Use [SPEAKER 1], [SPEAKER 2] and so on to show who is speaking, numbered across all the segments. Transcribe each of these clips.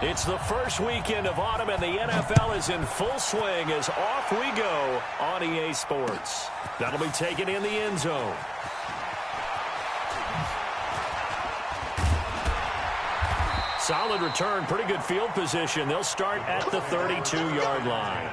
[SPEAKER 1] It's the first weekend of autumn, and the NFL is in full swing as off we go on EA Sports. That'll be taken in the end zone. Solid return, pretty good field position. They'll start at the 32-yard line.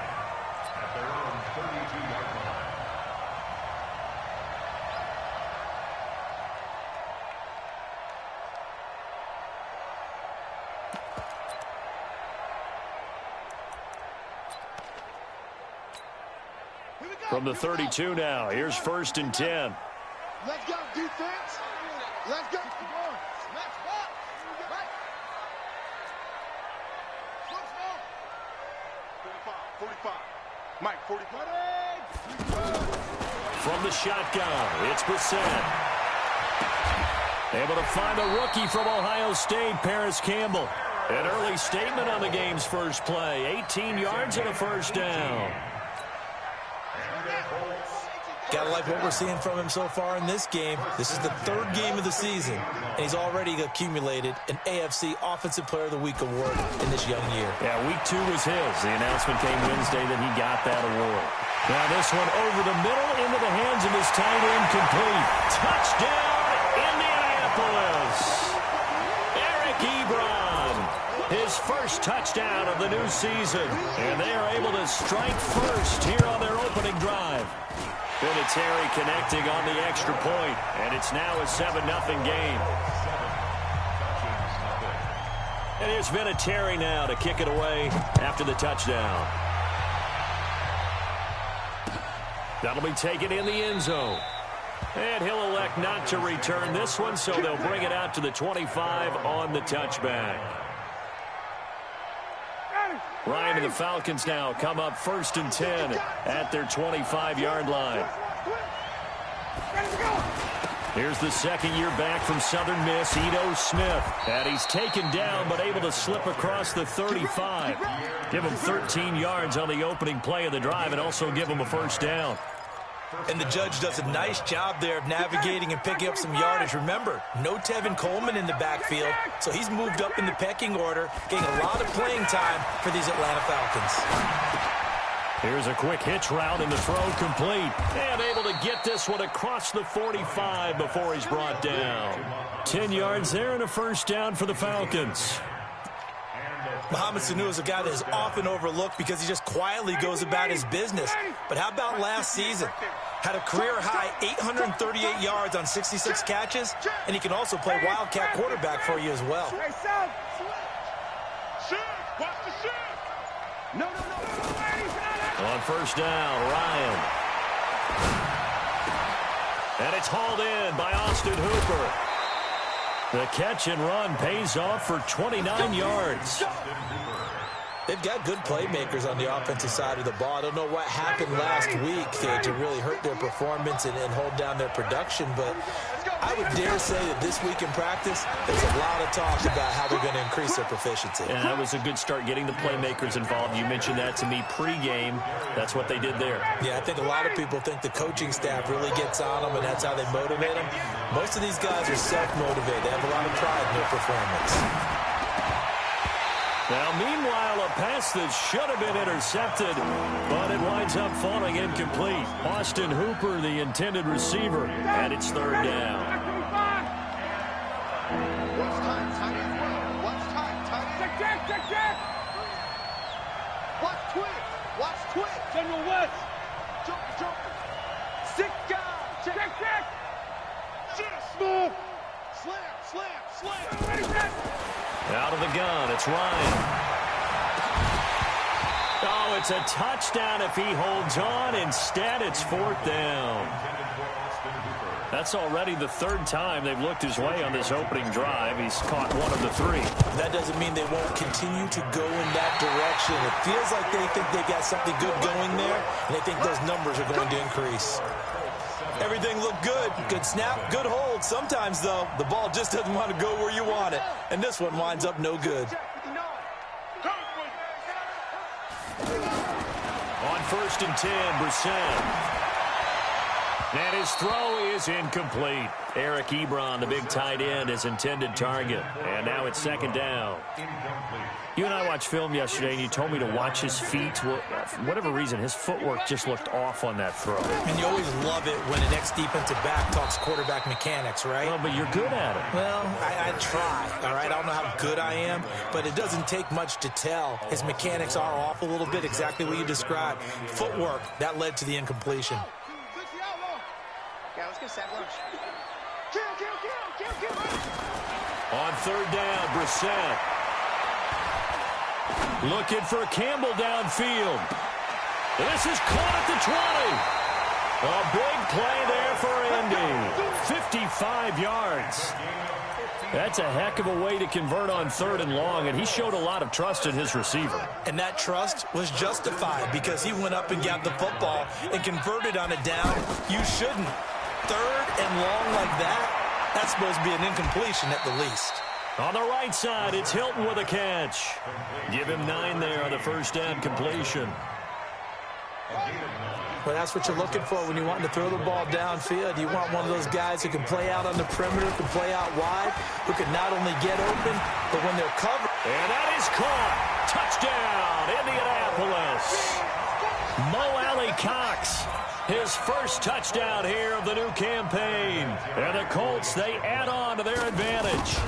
[SPEAKER 1] From the 32 now, here's 1st and 10.
[SPEAKER 2] Let's go, defense. Let's go. Let's go. 45. Mike, 45.
[SPEAKER 1] From the shotgun, it's Brissett. Able to find a rookie from Ohio State, Paris Campbell. An early statement on the game's first play. 18 yards and a first down.
[SPEAKER 3] Gotta like what we're seeing from him so far in this game. This is the 3rd game of the season, and he's already accumulated an AFC Offensive Player of the Week award in this young year.
[SPEAKER 1] Yeah, week 2 was his. The announcement came Wednesday that he got that award. Now this one over the middle into the hands of his tight end, complete. Touchdown, Indianapolis. Eric Ebron, his first touchdown of the new season. And they are able to strike first here on their opening drive. Vinatieri connecting on the extra point, and it's now a 7-0 game. And here's Vinatieri now to kick it away after the touchdown. That'll be taken in the end zone. And he'll elect not to return this one, so they'll bring it out to the 25 on the touchback. Ryan and the Falcons now come up 1st and 10 at their 25-yard line. Here's the second-year back from Southern Miss, Ito Smith. And he's taken down but able to slip across the 35. Give him 13 yards on the opening play of the drive and also give him a first down.
[SPEAKER 3] And the judge does a nice job there of navigating and picking up some yardage. Remember, no Tevin Coleman in the backfield, so he's moved up in the pecking order, getting a lot of playing time for these Atlanta Falcons.
[SPEAKER 1] Here's a quick hitch route and the throw complete. And able to get this one across the 45 before he's brought down. 10 yards there and a first down for the Falcons.
[SPEAKER 3] Mohamed Sanu is a guy that is often overlooked because he just quietly goes about his business. But how about last season? Had a career-high 838 yards on 66 catches, and he can also play Wildcat quarterback for you as well.
[SPEAKER 1] On first down, Ryan. And it's hauled in by Austin Hooper. The catch and run pays off for 29 yards.
[SPEAKER 3] They've got good playmakers on the offensive side of the ball. I don't know what happened last week to really hurt their performance and hold down their production, but I would dare say that this week in practice, there's a lot of talk about how they're going to increase their proficiency.
[SPEAKER 1] And that was a good start getting the playmakers involved. You mentioned that to me pregame. That's what they did there.
[SPEAKER 3] Yeah, I think a lot of people think the coaching staff really gets on them, and that's how they motivate them. Most of these guys are self-motivated. They have a lot of pride in their performance.
[SPEAKER 1] Now, meanwhile, a pass that should have been intercepted, but it winds up falling incomplete. Austin Hooper, the intended receiver, and it's 3rd down.
[SPEAKER 2] Watch time, tight end. Watch time, tight end. Check. Watch twitch. General West. Jump. 6 guys. Check. Smooth. Slam.
[SPEAKER 1] Out of the gun, it's Ryan. Oh, it's a touchdown if he holds on. Instead, it's 4th down. That's already the 3rd time they've looked his way on this opening drive. He's caught 1 of the 3.
[SPEAKER 3] That doesn't mean they won't continue to go in that direction. It feels like they think they got something good going there, and they think those numbers are going to increase. Everything looked good. Good snap, good hold. Sometimes, though, the ball just doesn't want to go where you want it. And this one winds up no good.
[SPEAKER 1] On 1st and 10, Brissett. And his throw is incomplete. Eric Ebron, the big tight end, his intended target. And now it's second down. You and I watched film yesterday, and you told me to watch his feet. Well, for whatever reason, his footwork just looked off on that throw.
[SPEAKER 3] And you always love it when an ex-defensive back talks quarterback mechanics, right?
[SPEAKER 1] Well, but you're good at it.
[SPEAKER 3] Well, I try, all right? I don't know how good I am, but it doesn't take much to tell. His mechanics are off a little bit, exactly what you described. Footwork, that led to the incompletion.
[SPEAKER 4] Yeah, let's get set lunch.
[SPEAKER 2] Kill.
[SPEAKER 1] On third down, Brissett. Looking for Campbell downfield. This is caught at the 20. A big play there for Indy. 55 yards. That's a heck of a way to convert on third and long, and he showed a lot of trust in his receiver.
[SPEAKER 3] And that trust was justified because he went up and got the football and converted on a down. You shouldn't. Third and long like that, that's supposed to be an incompletion at the least.
[SPEAKER 1] On the right side, it's Hilton with a catch. Give him 9 there on the first down completion.
[SPEAKER 3] Well, that's what you're looking for when you want to throw the ball downfield. You want one of those guys who can play out on the perimeter, can play out wide, who can not only get open, but when they're covered.
[SPEAKER 1] And that is caught. Touchdown, Indianapolis. Mo Alley Cox, his first touchdown here of the new campaign. And the Colts, they add on to their advantage.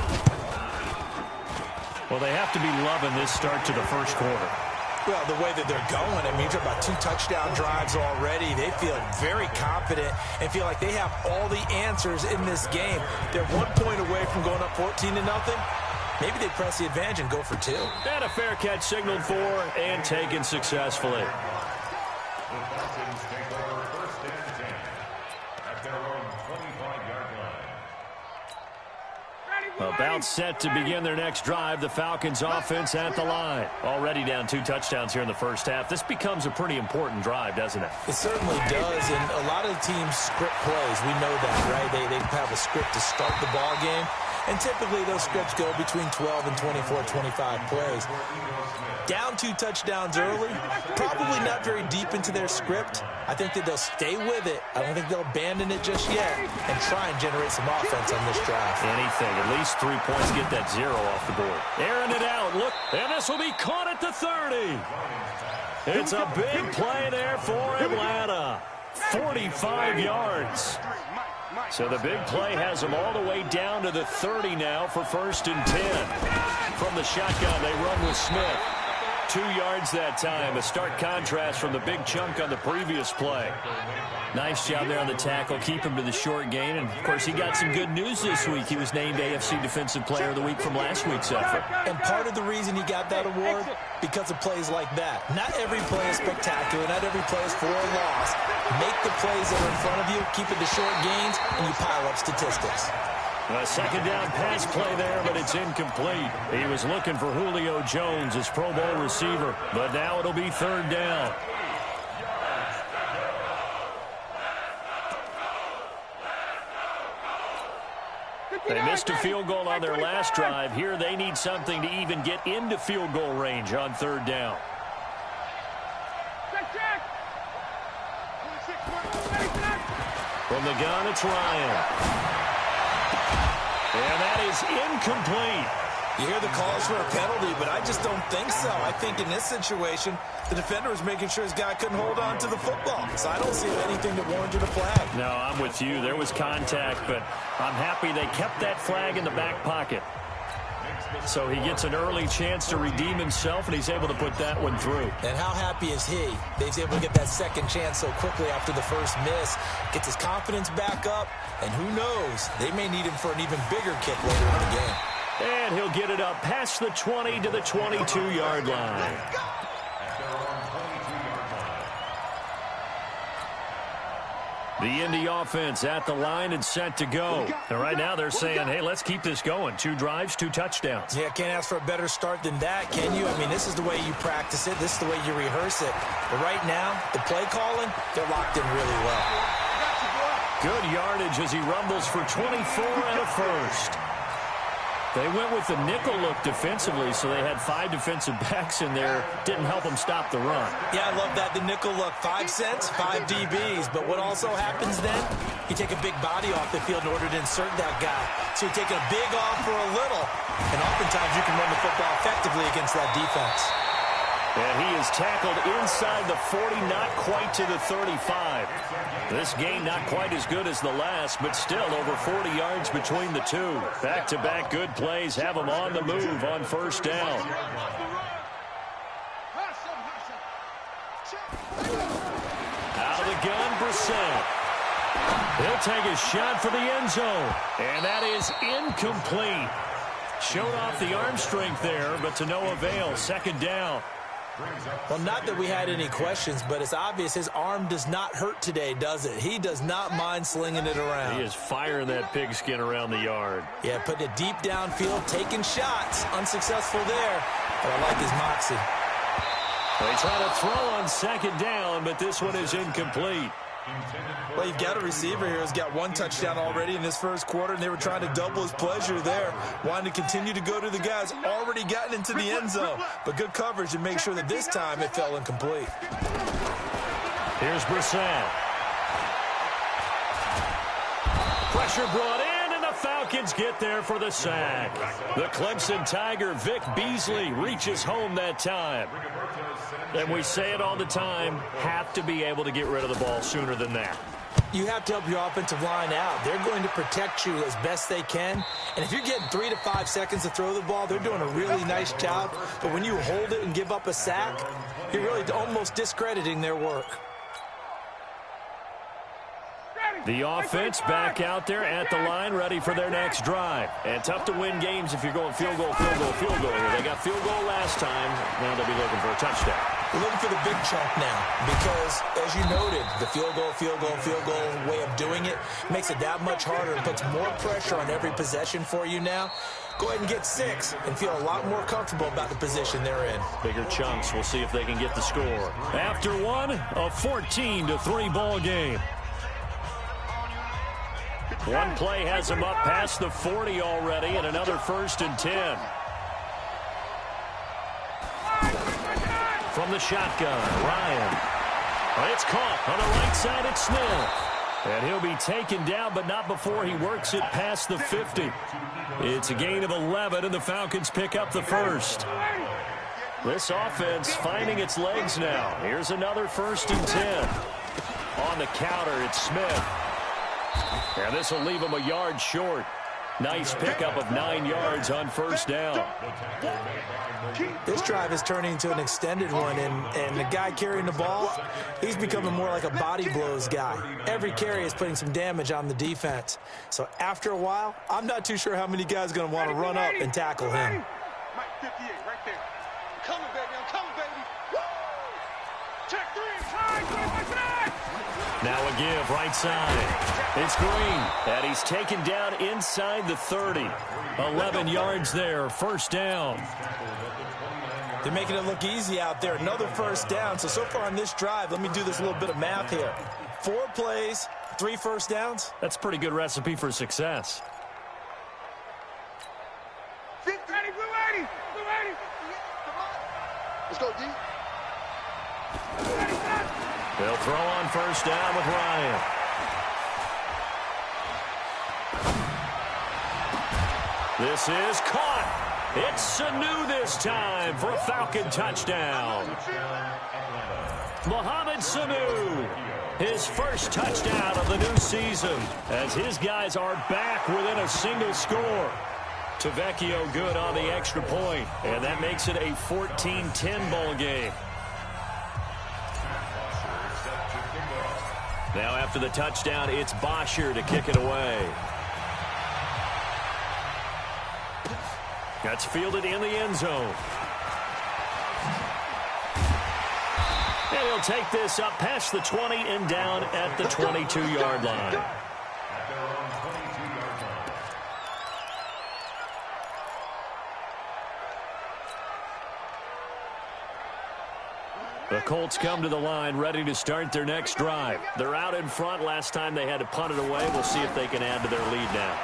[SPEAKER 1] Well, they have to be loving this start to the first quarter.
[SPEAKER 3] Well, the way that they're going, I mean, you're talking about 2 touchdown drives already. They feel very confident and feel like they have all the answers in this game. They're 1 point away from going up 14-0. Maybe they press the advantage and go for 2.
[SPEAKER 1] And a fair catch signaled for and taken successfully. About set to begin their next drive. The Falcons offense at the line. Already down 2 touchdowns here in the first half. This becomes a pretty important drive, doesn't it?
[SPEAKER 3] It certainly does, and a lot of the teams script plays. We know that, right? They have a script to start the ball game, and typically those scripts go between 12 and 24, 25 plays. Down 2 touchdowns early, probably not very deep into their script. I think that they'll stay with it. I don't think they'll abandon it just yet and try and generate some offense on this drive.
[SPEAKER 1] Anything, at least 3 points, get that 0 off the board. Airing it out, look, and this will be caught at the 30. It's a big play there for Atlanta. 45 yards. So the big play has them all the way down to the 30 now for 1st and 10. From the shotgun, they run with Smith. 2 yards that time, a stark contrast from the big chunk on the previous play. Nice job there on the tackle, keep him to the short gain, and of course he got some good news this week. He was named AFC Defensive Player of the Week from last week's effort.
[SPEAKER 3] And part of the reason he got that award, because of plays like that. Not every play is spectacular, not every play is for a loss. Make the plays that are in front of you, keep it to short gains, and you pile up statistics.
[SPEAKER 1] A second down pass play there, but it's incomplete. He was looking for Julio Jones, his Pro Bowl receiver, but now it'll be 3rd down. They missed a field goal on their last drive. Here they need something to even get into field goal range on 3rd down. From the gun, it's Ryan. And that is incomplete.
[SPEAKER 3] You hear the calls for a penalty, but I just don't think so. I think in this situation, the defender was making sure his guy couldn't hold on to the football. So I don't see anything that warranted a flag.
[SPEAKER 1] No, I'm with you. There was contact, but I'm happy they kept that flag in the back pocket. So he gets an early chance to redeem himself, and he's able to put that one through.
[SPEAKER 3] And how happy is he that he's able to get that second chance so quickly after the first miss, gets his confidence back up, and who knows, they may need him for an even bigger kick later in the game.
[SPEAKER 1] And he'll get it up past the 20 to the 22-yard line. The Indy offense at the line and set to go. And right now they're saying, hey, let's keep this going. 2 drives, 2 touchdowns.
[SPEAKER 3] Yeah, can't ask for a better start than that, can you? I mean, this is the way you practice it. This is the way you rehearse it. But right now, the play calling, they're locked in really well.
[SPEAKER 1] Good yardage as he rumbles for 24 and a first. They went with the nickel look defensively, so they had 5 defensive backs in there. Didn't help them stop the run.
[SPEAKER 3] Yeah, I love that, the nickel look. 5 cents, 5 DBs. But what also happens then, you take a big body off the field in order to insert that guy. So you take a big off for a little. And oftentimes you can run the football effectively against that defense.
[SPEAKER 1] And he is tackled inside the 40, not quite to the 35. This game not quite as good as the last, but still over 40 yards between the two. Back-to-back good plays have them on the move on first down. Out of the gun, Brissett. He'll take a shot for the end zone. And that is incomplete. Showed off the arm strength there, but to no avail. Second down.
[SPEAKER 3] Well, not that we had any questions, but it's obvious his arm does not hurt today, does it? He does not mind slinging it around.
[SPEAKER 1] He is firing that pigskin around the yard.
[SPEAKER 3] Yeah, putting it deep downfield, taking shots. Unsuccessful there, but I like his moxie.
[SPEAKER 1] They try to throw on second down, but this one is incomplete.
[SPEAKER 4] Well, you've got a receiver here who's got 1 touchdown already in this first quarter, and they were trying to double his pleasure there, wanting to continue to go to the guys already gotten into the end zone. But good coverage to make sure that this time it fell incomplete.
[SPEAKER 1] Here's Brissett. Pressure brought in, and the Falcons get there for the sack. The Clemson Tiger, Vic Beasley, reaches home that time. And we say it all the time, have to be able to get rid of the ball sooner than that.
[SPEAKER 3] You have to help your offensive line out. They're going to protect you as best they can. And if you're getting 3 to 5 seconds to throw the ball, they're doing a really nice job. But when you hold it and give up a sack, you're really almost discrediting their work.
[SPEAKER 1] The offense back out there at the line, ready for their next drive. And tough to win games if you're going field goal, field goal, field goal here. They got field goal last time. Now they'll be looking for a touchdown.
[SPEAKER 3] We're looking for the big chunk now because, as you noted, the field goal way of doing it makes it that much harder and puts more pressure on every possession for you now. Go ahead and get 6 and feel a lot more comfortable about the position they're in.
[SPEAKER 1] Bigger chunks. We'll see if they can get the score. After one, a 14-3 ball game. One play has them up past the 40 already, and another 1st and 10. From the shotgun, Ryan. It's caught on the right side at Smith. And he'll be taken down, but not before he works it past the 50. It's a gain of 11, and the Falcons pick up the first. This offense finding its legs now. Here's another 1st and 10. On the counter, it's Smith. And this will leave him a yard short. Nice pickup of 9 yards on first down.
[SPEAKER 3] This drive is turning into an extended one, and the guy carrying the ball, he's becoming more like a body blows guy. Every carry is putting some damage on the defense. So after a while, I'm not too sure how many guys are going to want to run up and tackle him.
[SPEAKER 2] Mike 58 right there. Coming, baby. I'm coming, baby. Woo! Check 3.
[SPEAKER 1] Now a give right side. It's Green, and he's taken down inside the 30. 11 yards there, first down.
[SPEAKER 3] They're making it look easy out there. Another first down. So far on this drive, let me do this little bit of math here. 4 plays, 3 first downs.
[SPEAKER 1] That's a pretty good recipe for success.
[SPEAKER 2] Blue 80. Let's go, D.
[SPEAKER 1] They'll throw on first down with Ryan. This is caught. It's Sanu this time for a Falcon touchdown. Mohamed Sanu, his first touchdown of the new season, as his guys are back within a single score. Tavecchio good on the extra point, and that makes it a 14-10 ball game. Now after the touchdown, it's Bosher to kick it away. That's fielded in the end zone. And he'll take this up past the 20 and down at the 22-yard line. The Colts come to the line ready to start their next drive. They're out in front. Last time they had to punt it away. We'll see if they can add to their lead now.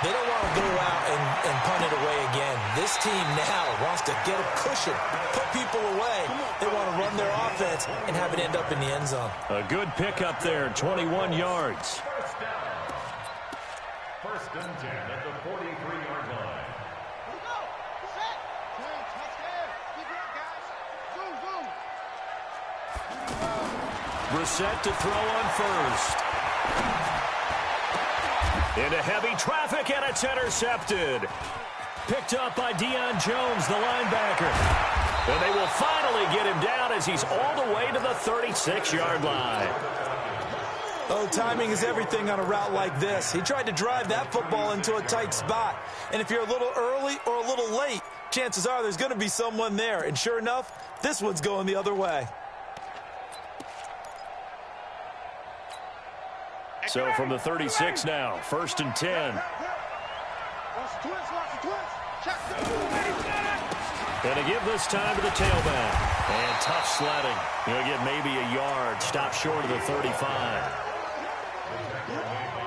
[SPEAKER 3] They don't want to go out and punt it away again. This team now wants to get a cushion, put people away. They want to run their offense and have it end up in the end zone.
[SPEAKER 1] A good pickup there, 21 yards.
[SPEAKER 5] First and 10 at the 43-yard line.
[SPEAKER 1] Brissett to throw on first. Into heavy traffic, and it's intercepted. Picked up by Deion Jones, the linebacker. And they will finally get him down as he's all the way to the 36-yard line.
[SPEAKER 3] Oh, timing is everything on a route like this. He tried to drive that football into a tight spot. And if you're a little early or a little late, chances are there's going to be someone there. And sure enough, this one's going the other way.
[SPEAKER 1] So from the 36 now, first and 10. And to give this time to the tailback. And tough sledding. He'll get maybe a yard, stop short of the 35.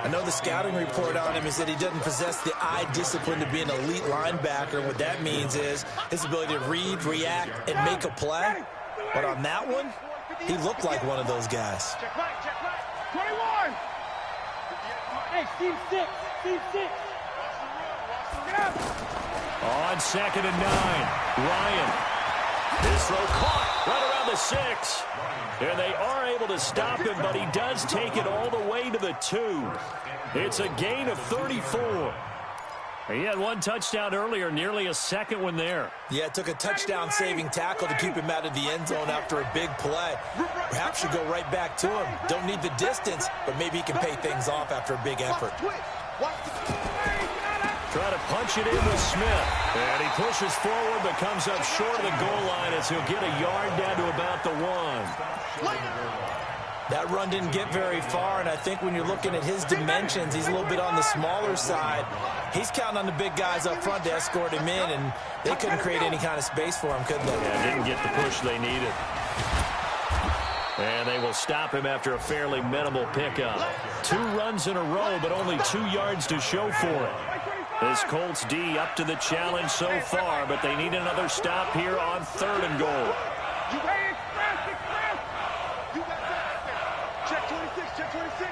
[SPEAKER 3] I know the scouting report on him is that he doesn't possess the eye discipline to be an elite linebacker. And what that means is his ability to read, react, and make a play. But on that one, he looked like one of those guys.
[SPEAKER 2] Check right, 21. Hey, Steve 6. Get up.
[SPEAKER 1] On 2nd and 9, Ryan. This throw caught right around the 6. And they are able to stop him, but he does take it all the way to the 2. It's a gain of 34. He had one touchdown earlier, nearly a second one there.
[SPEAKER 3] Yeah, it took a touchdown-saving tackle to keep him out of the end zone after a big play. Perhaps should go right back to him. Don't need the distance, but maybe he can pay things off after a big effort.
[SPEAKER 1] Try to punch it in with Smith. And he pushes forward, but comes up short of the goal line as he'll get a yard down to about the 1.
[SPEAKER 3] That run didn't get very far, and I think when you're looking at his dimensions, he's a little bit on the smaller side. He's counting on the big guys up front to escort him in, and they couldn't create any kind of space for him, could they?
[SPEAKER 1] Yeah, didn't get the push they needed. And they will stop him after a fairly minimal pickup. 2 runs in a row, but only 2 yards to show for it. This Colts D up to the challenge so far, but they need another stop here on 3rd and goal.
[SPEAKER 2] Check 26, check 26.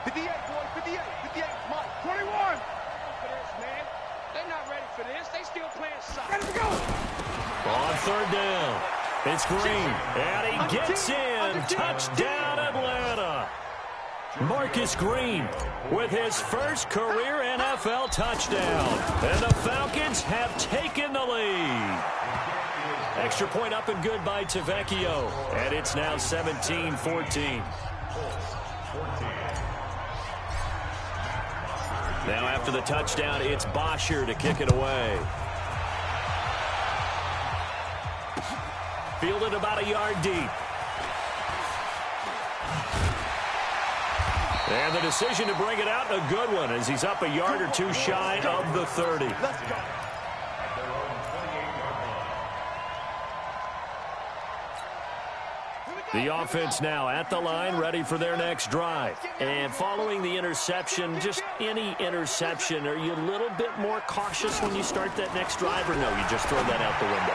[SPEAKER 2] 58, boy, 58, Mike. 21. For this, man. They're not ready for this. They still playing soccer. Ready to go.
[SPEAKER 1] On 3rd down, it's Green, and he gets in. Touchdown, Atlanta. Marcus Green with his first career NFL touchdown. And the Falcons have taken the lead. Extra point up and good by Tavecchio. And it's now 17-14. Now after the touchdown, it's Bosher to kick it away. Fielded about a yard deep. And the decision to bring it out, a good one, as he's up a yard or 2 shy of the 30.
[SPEAKER 2] Let's go.
[SPEAKER 1] The offense now at the line, ready for their next drive. And following the interception, just any interception, are you a little bit more cautious when you start that next drive, or no, you just throw that out the window?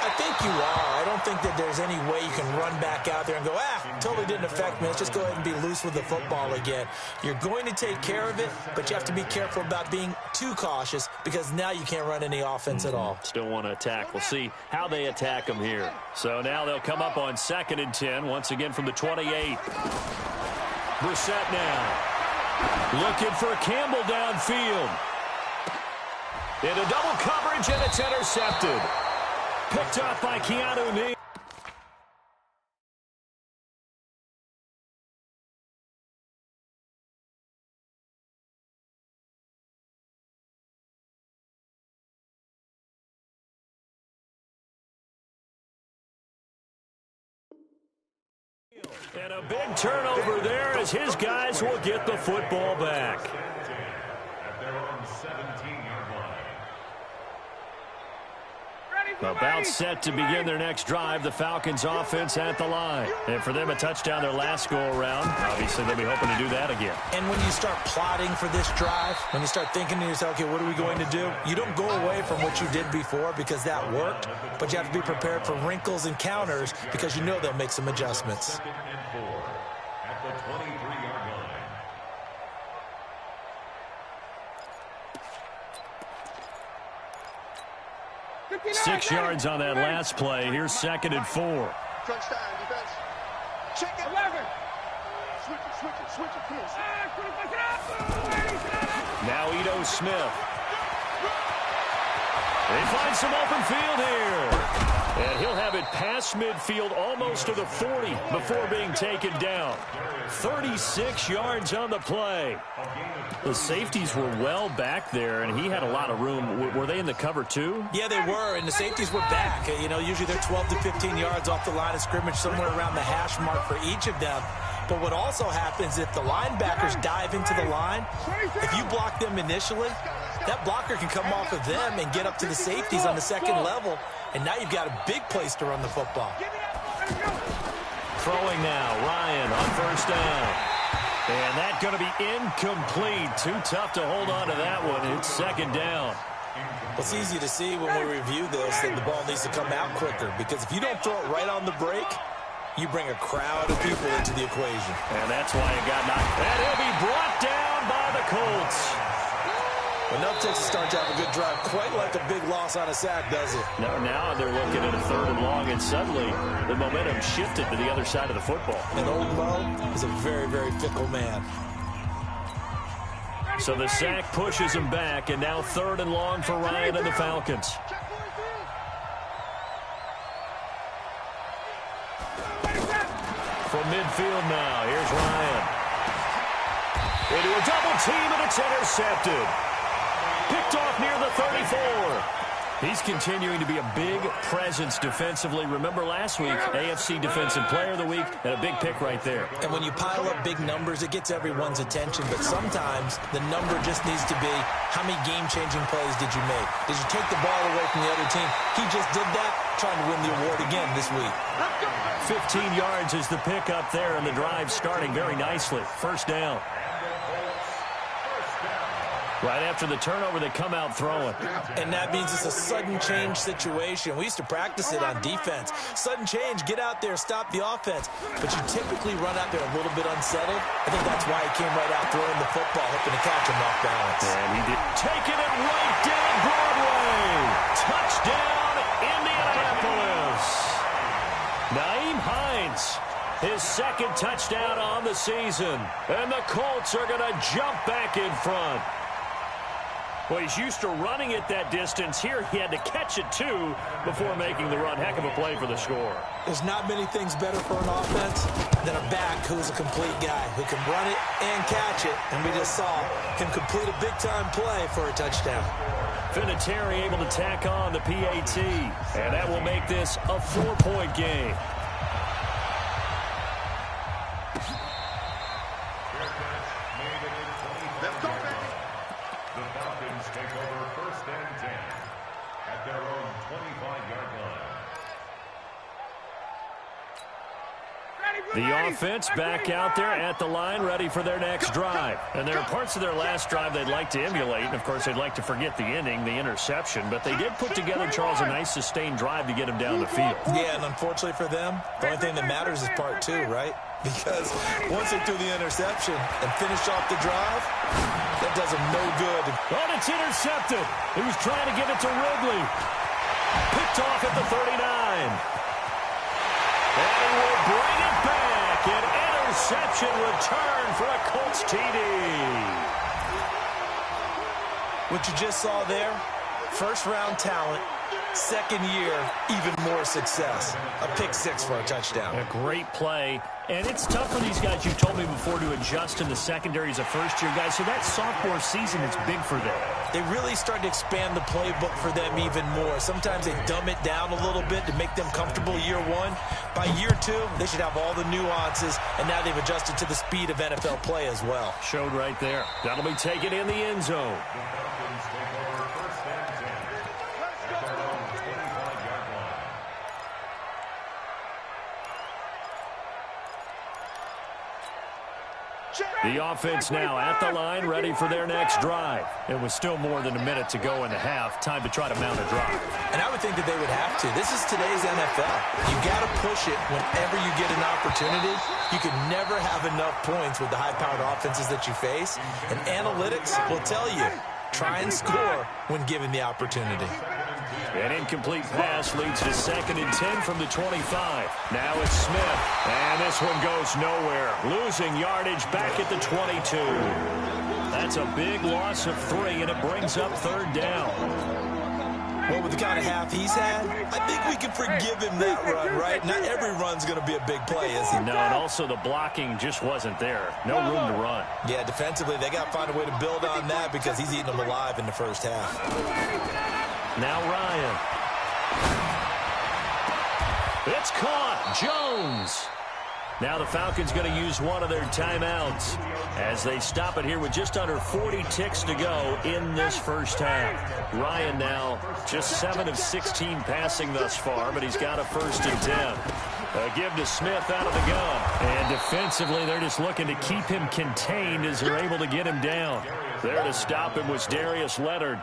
[SPEAKER 3] I think you are. I don't think that there's any way you can run back out there and go, totally didn't affect me. Let's just go ahead and be loose with the football again. You're going to take care of it, but you have to be careful about being too cautious because now you can't run any offense at all.
[SPEAKER 1] Still want to attack. We'll see how they attack them here. So now they'll come up on 2nd and 10, once again from the 28. Brissett now. Looking for Campbell downfield. Into double coverage, and it's intercepted. Picked up by Keanu Neal. And a big turnover there as his guys will get the football back.
[SPEAKER 5] At their own 17-yard line.
[SPEAKER 1] About set to begin their next drive, the Falcons offense at the line. And for them, a touchdown their last go-around. Obviously, they'll be hoping to do that again.
[SPEAKER 3] And when you start plotting for this drive, when you start thinking to yourself, okay, what are we going to do? You don't go away from what you did before because that worked, but you have to be prepared for wrinkles and counters because you know they'll make some adjustments.
[SPEAKER 1] 6 yards on that last play. Here's 2nd and 4.
[SPEAKER 2] Crunch time, defense. Check it. 11. Switch it. Come on.
[SPEAKER 1] Now Ito Smith. They find some open field here. And he'll have it past midfield almost to the 40 before being taken down. 36 yards on the play. The safeties were well back there, and he had a lot of room. Were they in the cover too?
[SPEAKER 3] Yeah, they were, and the safeties were back. You know, usually they're 12 to 15 yards off the line of scrimmage, somewhere around the hash mark for each of them. But what also happens if the linebackers dive into the line, if you block them initially, that blocker can come off of them and get up to the safeties on the second level, and now you've got a big place to run the football.
[SPEAKER 1] Throwing now, Ryan on first down. And that's going to be incomplete. Too tough to hold on to that one. It's 2nd down.
[SPEAKER 3] It's easy to see when we review this that the ball needs to come out quicker, because if you don't throw it right on the break, you bring a crowd of people into the equation.
[SPEAKER 1] And that's why it got knocked. And he'll be brought down by the Colts.
[SPEAKER 3] Enough takes a start to have a good drive. Quite like a big loss on a sack, does it?
[SPEAKER 1] Now they're looking at a 3rd and long, and suddenly the momentum shifted to the other side of the football.
[SPEAKER 3] And old Mo is a very, very fickle man.
[SPEAKER 1] So the sack pushes him back, and now 3rd and long for Ryan and the Falcons. From midfield now, here's Ryan. Into a double team, and it's intercepted. Picked off near the 34. He's continuing to be a big presence defensively. Remember last week, AFC Defensive Player of the Week, and a big pick right there.
[SPEAKER 3] And when you pile up big numbers, it gets everyone's attention. But sometimes the number just needs to be, how many game-changing plays did you make? Did you take the ball away from the other team? He just did that, trying to win the award again this week.
[SPEAKER 1] 15 yards is the pickup there, and the drive starting very nicely. First down. Right after the turnover, they come out throwing.
[SPEAKER 3] And that means it's a sudden change situation. We used to practice it on defense. Sudden change, get out there, stop the offense. But you typically run out there a little bit unsettled. I think that's why he came right out throwing the football, hoping to catch him off balance.
[SPEAKER 1] And he did. Taking it right down Broadway. Touchdown, Indianapolis. Naeem Hines, his 2nd touchdown on the season. And the Colts are going to jump back in front. Well, he's used to running it that distance. Here, he had to catch it, too, before making the run. Heck of a play for the score.
[SPEAKER 3] There's not many things better for an offense than a back who's a complete guy, who can run it and catch it. And we just saw can complete a big-time play for a touchdown.
[SPEAKER 1] Vinatieri able to tack on the PAT. And that will make this a 4-point game. The offense back out there at the line, ready for their next drive. And there are parts of their last drive they'd like to emulate. And, of course, they'd like to forget the inning, the interception. But they did put together, Charles, a nice sustained drive to get him down the field.
[SPEAKER 3] Yeah, and unfortunately for them, the only thing that matters is part 2, right? Because once they threw the interception and finished off the drive, that does them no good.
[SPEAKER 1] And it's intercepted. He was trying to get it to Ridley. Picked off at the 39. And we'll bring it back. An interception return for a Colts TD.
[SPEAKER 3] What you just saw there, first-round talent, second year, even more success. A pick 6 for a touchdown.
[SPEAKER 1] A great play. And it's tough for these guys, you've told me before, to adjust in the secondary as a first-year guy. So that sophomore season is big for them.
[SPEAKER 3] They really start to expand the playbook for them even more. Sometimes they dumb it down a little bit to make them comfortable year 1. By year 2, they should have all the nuances, and now they've adjusted to the speed of NFL play as well.
[SPEAKER 1] Showed right there. That'll be taken in the end zone. The offense now at the line, ready for their next drive. It was still more than a minute to go in the half. Time to try to mount a drive.
[SPEAKER 3] And I would think that they would have to. This is today's NFL. You got to push it whenever you get an opportunity. You can never have enough points with the high-powered offenses that you face. And analytics will tell you, try and score when given the opportunity.
[SPEAKER 1] An incomplete pass leads to 2nd and 10 from the 25. Now it's Smith. And this one goes nowhere. Losing yardage back at the 22. That's a big loss of 3, and it brings up 3rd down.
[SPEAKER 3] Well, with the kind of half he's had, I think we can forgive him that run, right? Not every run's going to be a big play, is he?
[SPEAKER 1] No, and also the blocking just wasn't there. No room to run.
[SPEAKER 3] Yeah, defensively, they got to find a way to build on that because he's eating them alive in the first half.
[SPEAKER 1] Now Ryan. It's caught. Jones. Now the Falcons going to use one of their timeouts as they stop it here with just under 40 ticks to go in this first half. Ryan now just 7 of 16 passing thus far, but he's got a 1st and 10. A give to Smith out of the gun. And defensively, they're just looking to keep him contained as they're able to get him down. There to stop him was Darius Leonard.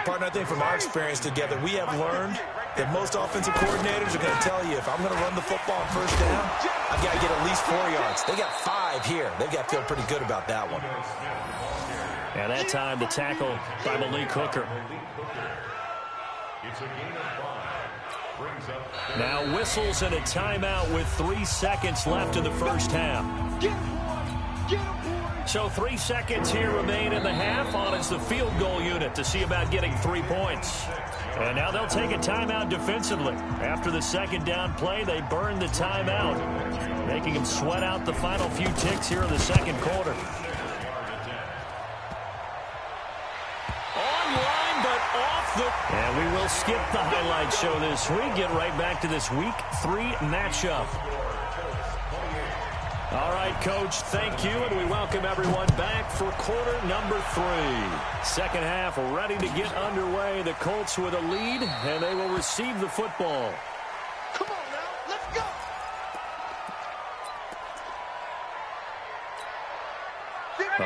[SPEAKER 3] Partner, I think from our experience together, we have learned that most offensive coordinators are going to tell you, if I'm going to run the football on 1st down, I've got to get at least 4 yards. They got 5 here. They've got to feel pretty good about that one.
[SPEAKER 1] And that time, the tackle by Malik Hooker. Now whistles and a timeout with 3 seconds left in the first half. So 3 seconds here remain in the half. On is the field goal unit to see about getting 3 points. And now they'll take a timeout defensively. After the 2nd down play, they burn the timeout, making them sweat out the final few ticks here in the 2nd quarter. Online, but off the... And we will skip the highlight show this week. Get right back to this Week 3 matchup. All right, Coach, thank you, and we welcome everyone back for quarter number 3. 2nd half ready to get underway. The Colts with a lead, and they will receive the football.
[SPEAKER 2] Come on now, let's go.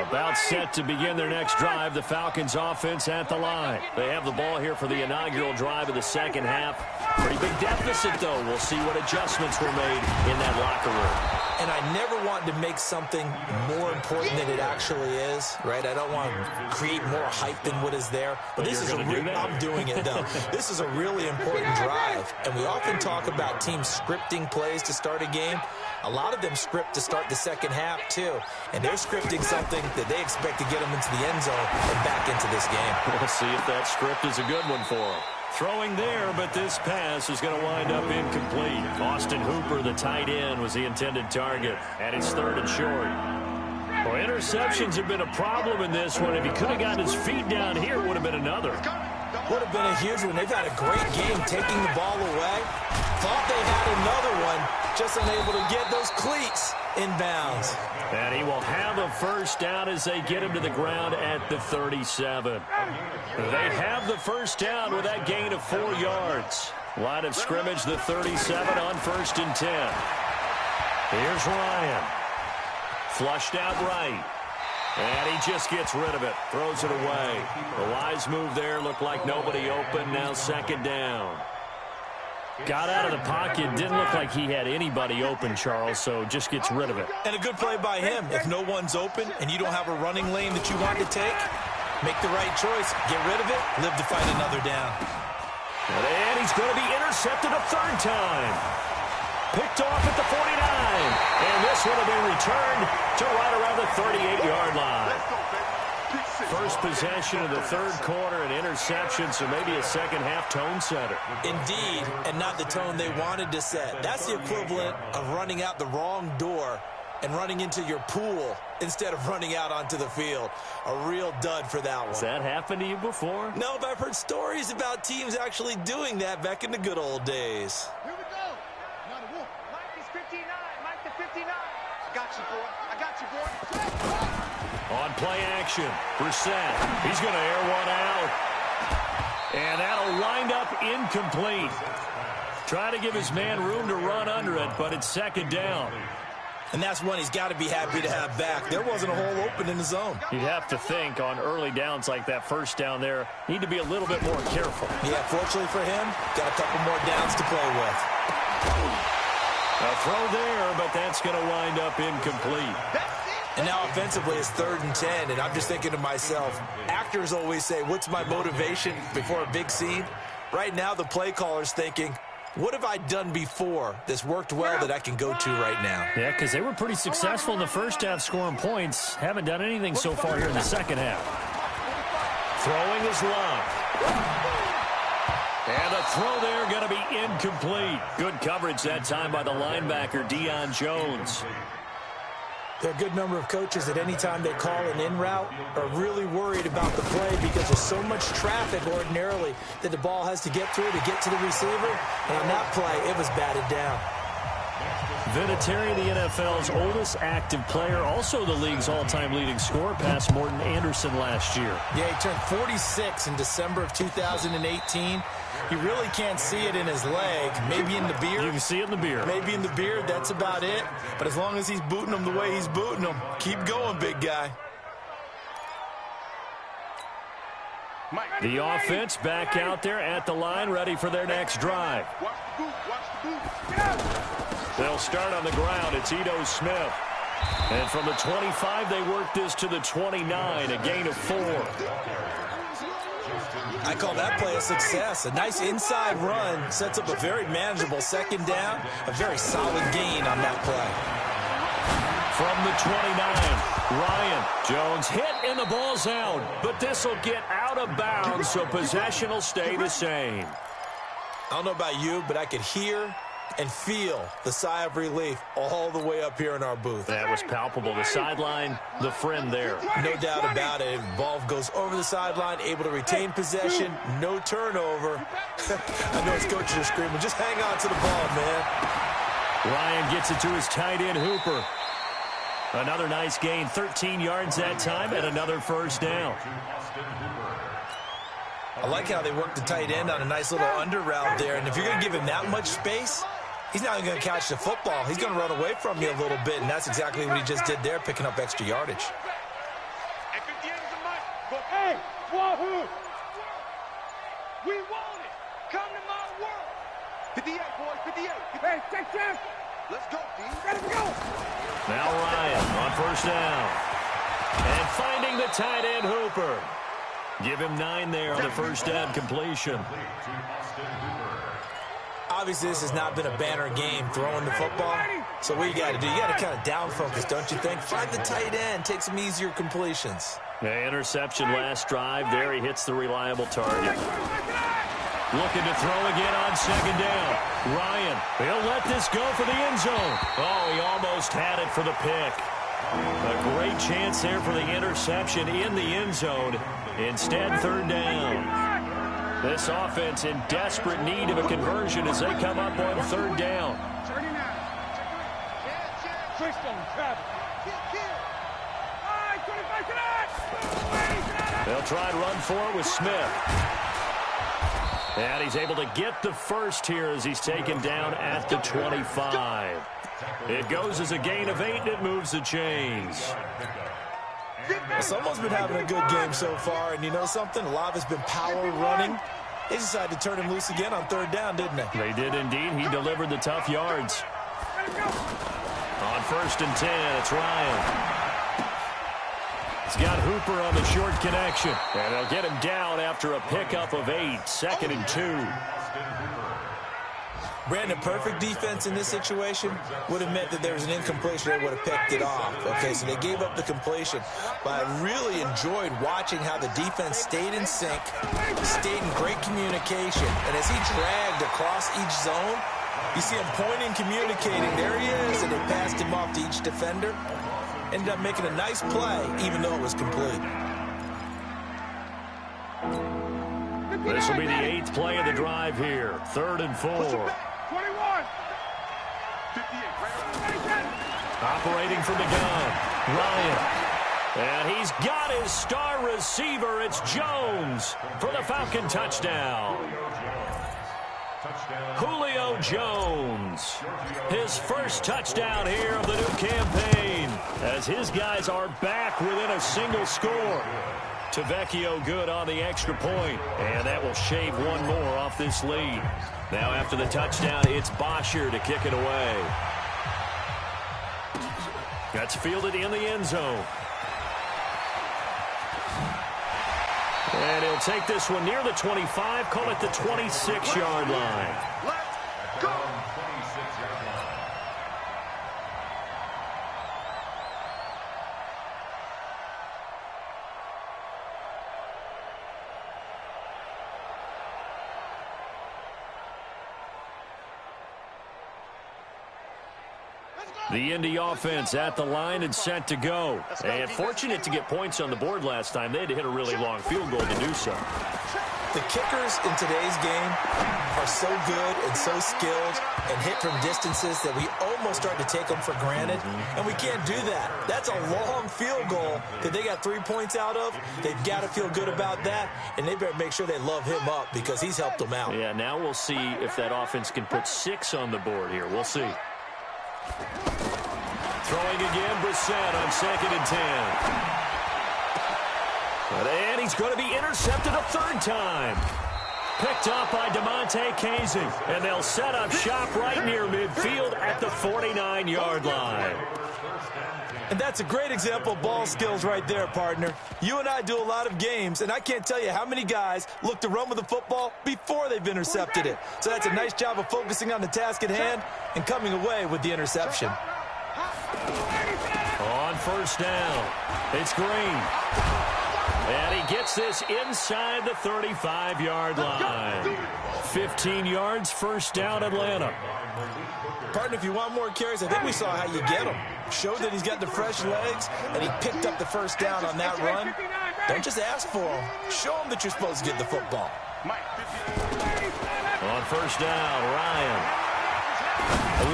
[SPEAKER 1] About set to begin their next drive, the Falcons offense at the line. They have the ball here for the inaugural drive of the 2nd half. Pretty big deficit, though. We'll see what adjustments were made in that locker room.
[SPEAKER 3] And I never want to make something more important than it actually is, right? I don't want to create more hype than what is there. But this is I'm doing it, though. This is a really important drive. And we often talk about teams scripting plays to start a game. A lot of them script to start the 2nd half, too. And they're scripting something that they expect to get them into the end zone and back into this game.
[SPEAKER 1] We'll see if that script is a good one for them. Throwing there, but this pass is going to wind up incomplete. Austin Hooper, the tight end, was the intended target, and it's 3rd and short. Well, interceptions have been a problem in this one. If he could have gotten his feet down here, it would have been another.
[SPEAKER 3] Would have been a huge one. They've had a great game taking the ball away. Thought they had another one, just unable to get those cleats in bounds.
[SPEAKER 1] And he will have a 1st down as they get him to the ground at the 37. They have the 1st down with that gain of 4 yards. Line of scrimmage, the 37 on 1st and 10. Here's Ryan. Flushed out right. And he just gets rid of it. Throws it away. The wise move there. Looked like nobody open. Now 2nd down. Got out of the pocket. Didn't look like he had anybody open, Charles, so just gets rid of it.
[SPEAKER 3] And a good play by him. If no one's open and you don't have a running lane that you want to take, make the right choice. Get rid of it. Live to fight another down.
[SPEAKER 1] And he's going to be intercepted a 3rd time. Picked off at the 49. And this one will be returned to right around the 38-yard line. First possession of the 3rd quarter, an interception, so maybe a 2nd half tone setter.
[SPEAKER 3] Indeed, and not the tone they wanted to set. That's the equivalent of running out the wrong door and running into your pool instead of running out onto the field. A real dud for that one.
[SPEAKER 1] Has that happened to you before?
[SPEAKER 3] No, but I've heard stories about teams actually doing that back in the good old days.
[SPEAKER 2] Here we go. Another one. Mike is 59. Mike the 59. I got you, boy. I got you, boy.
[SPEAKER 1] On play action, Brissett. He's going to air one out. And that'll wind up incomplete. Trying to give his man room to run under it, but it's 2nd down.
[SPEAKER 3] And that's one he's got to be happy to have back. There wasn't a hole open in the zone.
[SPEAKER 1] You'd have to think on early downs like that first down there, need to be a little bit more careful.
[SPEAKER 3] Yeah, fortunately for him, got a couple more downs to play with.
[SPEAKER 1] A throw there, but that's going to wind up incomplete.
[SPEAKER 3] And now offensively it's 3rd and 10, and I'm just thinking to myself, actors always say, what's my motivation before a big scene? Right now the play caller's thinking, what have I done before that's worked well that I can go to right now?
[SPEAKER 1] Yeah, because they were pretty successful in the first half scoring points. Haven't done anything so far here in the second half. Throwing is Love. And the throw there going to be incomplete. Good coverage that time by the linebacker, Deion Jones.
[SPEAKER 3] There are a good number of coaches that any time they call an in route are really worried about the play because there's so much traffic ordinarily that the ball has to get through to get to the receiver. And on that play, it was batted down.
[SPEAKER 1] Vinatieri, the NFL's oldest active player, also the league's all-time leading scorer, past Morton Anderson last year.
[SPEAKER 3] Yeah, he turned 46 in December of 2018. You really can't see it in his leg, maybe in the beard.
[SPEAKER 1] You can see it in the beard.
[SPEAKER 3] Maybe in the beard, that's about it. But as long as he's booting them the way he's booting them, keep going, big guy.
[SPEAKER 1] The offense back out there at the line, ready for their next drive. They'll start on the ground. It's Ito Smith. And from the 25, they work this to the 29, a gain of 4.
[SPEAKER 3] I call that play a success. A nice inside run sets up a very manageable second down. A very solid gain on that play.
[SPEAKER 1] From the 29, Ryan. Jones hit and the ball's out. But this will get out of bounds, so possession will stay the same.
[SPEAKER 3] I don't know about you, but I could hear and feel the sigh of relief all the way up here in our booth.
[SPEAKER 1] That was palpable. The sideline, the friend there.
[SPEAKER 3] No doubt about it. Ball goes over the sideline, able to retain possession, no turnover. I know his coaches are screaming, just hang on to the ball, man.
[SPEAKER 1] Ryan gets it to his tight end, Hooper. Another nice gain, 13 yards that time, and another first down.
[SPEAKER 3] I like how they work the tight end on a nice little under route there, and if you're going to give him that much space, he's not going to catch the football. He's going to run away from you a little bit, and that's exactly what he just did there, picking up extra yardage.
[SPEAKER 2] Hey, Wahoo! We want it. Come to my world. 58, boys, 58. Hey, take time. Let's go, D. Let's go.
[SPEAKER 1] Now Ryan on first down. And finding the tight end, Hooper. Give him 9 there on the first down completion.
[SPEAKER 3] Obviously, this has not been a banner game throwing the football. So what you got to do, you got to kind of down focus, don't you think? Find the tight end, take some easier completions.
[SPEAKER 1] The interception last drive. There he hits the reliable target. Looking to throw again on second down. Ryan, he'll let this go for the end zone. Oh, he almost had it for the pick. A great chance there for the interception in the end zone. Instead, third down. This offense in desperate need of a conversion as they come up on third down. They'll try and run for it with Smith. And he's able to get the first here as he's taken down at the 25. It goes as a gain of 8, and it moves the chains.
[SPEAKER 3] Someone's been having a good game so far, and you know something? A lot of it's been power running. They decided to turn him loose again on third down, didn't they?
[SPEAKER 1] They did indeed. He delivered the tough yards. On first and 10, it's Ryan. He's got Hooper on the short connection. And they'll get him down after a pickup of 8, 2nd and 2.
[SPEAKER 3] Brandon, perfect defense in this situation would have meant that there was an incompletion. They would have picked it off. Okay, so they gave up the completion. But I really enjoyed watching how the defense stayed in sync, stayed in great communication. And as he dragged across each zone, you see him pointing, communicating. There he is, and they passed him off to each defender. Ended up making a nice play, even though it was complete.
[SPEAKER 1] This will be the 8th play of the drive here. 3rd and 4.
[SPEAKER 2] 21. 58.
[SPEAKER 1] Operating from the gun, Ryan. And he's got his star receiver. It's Jones for the Falcon touchdown. Julio Jones. His first touchdown here of the new campaign, as his guys are back within a single score. Tavecchio good on the extra point, and that will shave one more off this lead. Now after the touchdown, it's Bosher to kick it away. That's fielded in the end zone. And he'll take this one near the 25, call it the 26-yard line.
[SPEAKER 2] Let's go.
[SPEAKER 1] The Indy offense at the line and set to go. And fortunate to get points on the board last time. They had to hit a really long field goal to do so.
[SPEAKER 3] The kickers in today's game are so good and so skilled and hit from distances that we almost start to take them for granted, and we can't do that. That's a long field goal that they got 3 points out of. They've got to feel good about that, and they better make sure they love him up because he's helped them out.
[SPEAKER 1] Yeah, now we'll see if that offense can put 6 on the board here. We'll see. Throwing again, Brissett on 2nd and 10. And he's going to be intercepted a third time. Picked up by DeMonte Casey. And they'll set up shop right near midfield at the 49-yard line.
[SPEAKER 3] And that's a great example of ball skills right there, partner. You and I do a lot of games, and I can't tell you how many guys look to run with the football before they've intercepted it. So that's a nice job of focusing on the task at hand and coming away with the interception.
[SPEAKER 1] On first down, it's Green. And he gets this inside the 35-yard line. 15 yards, first down, Atlanta.
[SPEAKER 3] Partner, if you want more carries, I think we saw how you get them. Showed that he's got the fresh legs, and he picked up the first down on that run. Don't just ask for them. Show them that you're supposed to get the football.
[SPEAKER 1] On first down, Ryan.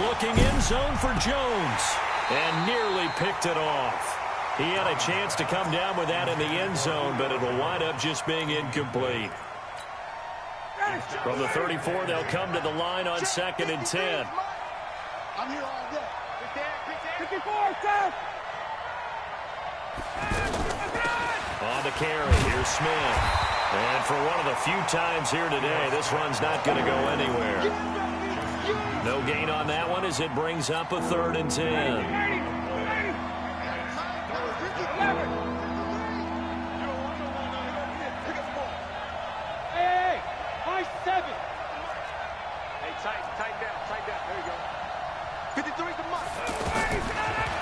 [SPEAKER 1] Looking in zone for Jones. And nearly picked it off. He had a chance to come down with that in the end zone, but it will wind up just being incomplete. From the 34, they'll come to the line on 2nd and 10.
[SPEAKER 2] I'm here all day. 54, sir.
[SPEAKER 1] On the carry, here's Smith. And for one of the few times here today, this run's not going to go anywhere. No gain on that one as it brings up a 3rd and 10.
[SPEAKER 2] Hey, my 7. Hey, tight down. There you go. 53 to Mike.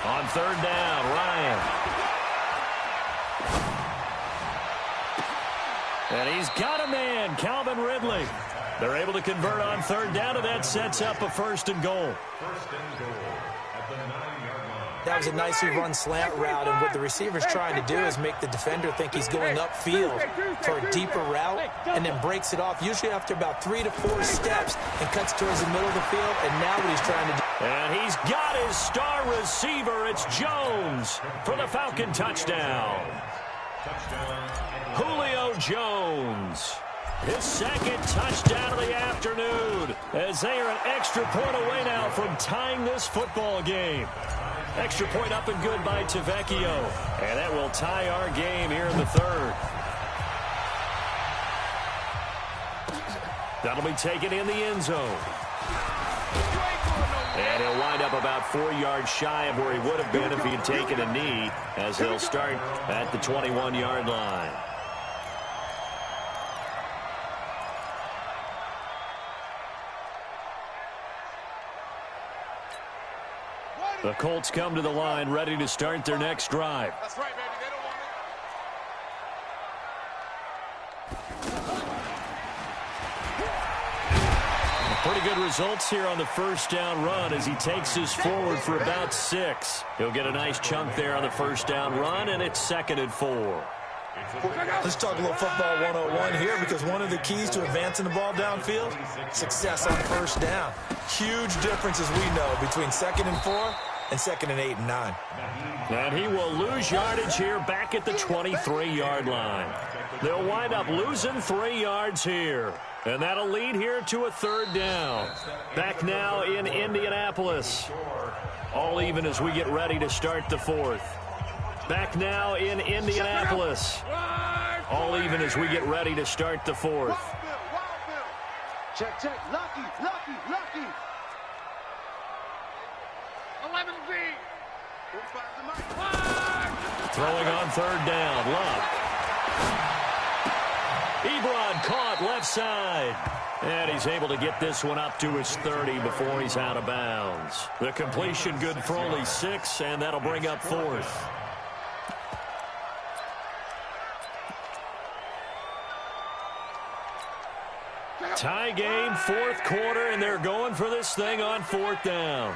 [SPEAKER 1] On 3rd down, Ryan. And he's got a man, Calvin Ridley. They're able to convert on 3rd down, and that sets up a 1st and goal.
[SPEAKER 3] That was a nicely run slant route, and what the receiver's trying to do is make the defender think he's going upfield for a deeper route and then breaks it off, usually after about 3 to 4 steps, and cuts towards the middle of the field, and now what he's trying to do.
[SPEAKER 1] And he's got his star receiver. It's Jones for the Falcon touchdown. Julio Jones. His 2nd touchdown of the afternoon, as they are an extra point away now from tying this football game. Extra point up and good by Tavecchio. And that will tie our game here in the 3rd. That'll be taken in the end zone. And he'll wind up about 4 yards shy of where he would have been if he had taken a knee, as they'll start at the 21-yard line. The Colts come to the line, ready to start their next drive.
[SPEAKER 2] That's right, baby. They don't want
[SPEAKER 1] Pretty good results here on the first down run as he takes this forward for about 6. He'll get a nice chunk there on the first down run, and it's 2nd and 4.
[SPEAKER 3] Let's talk a little football 101 here, because one of the keys to advancing the ball downfield, success on first down. Huge difference, as we know, between 2nd and 4 and 2nd and 8 and 9.
[SPEAKER 1] And he will lose yardage here back at the 23-yard line. They'll wind up losing 3 yards here. And that'll lead here to a 3rd down. Back now in Indianapolis. All even as we get ready to start the 4th. Back now in Indianapolis. All even as we get ready to start the 4th.
[SPEAKER 2] Check, check. Lucky, lucky, lucky. 11B.
[SPEAKER 1] Throwing on 3rd down. Luck. Ebron caught left side. And he's able to get this one up to his 30 before he's out of bounds. The completion good for only 6, and that'll bring up 4th. Tie game, 4th quarter, and they're going for this thing on 4th down.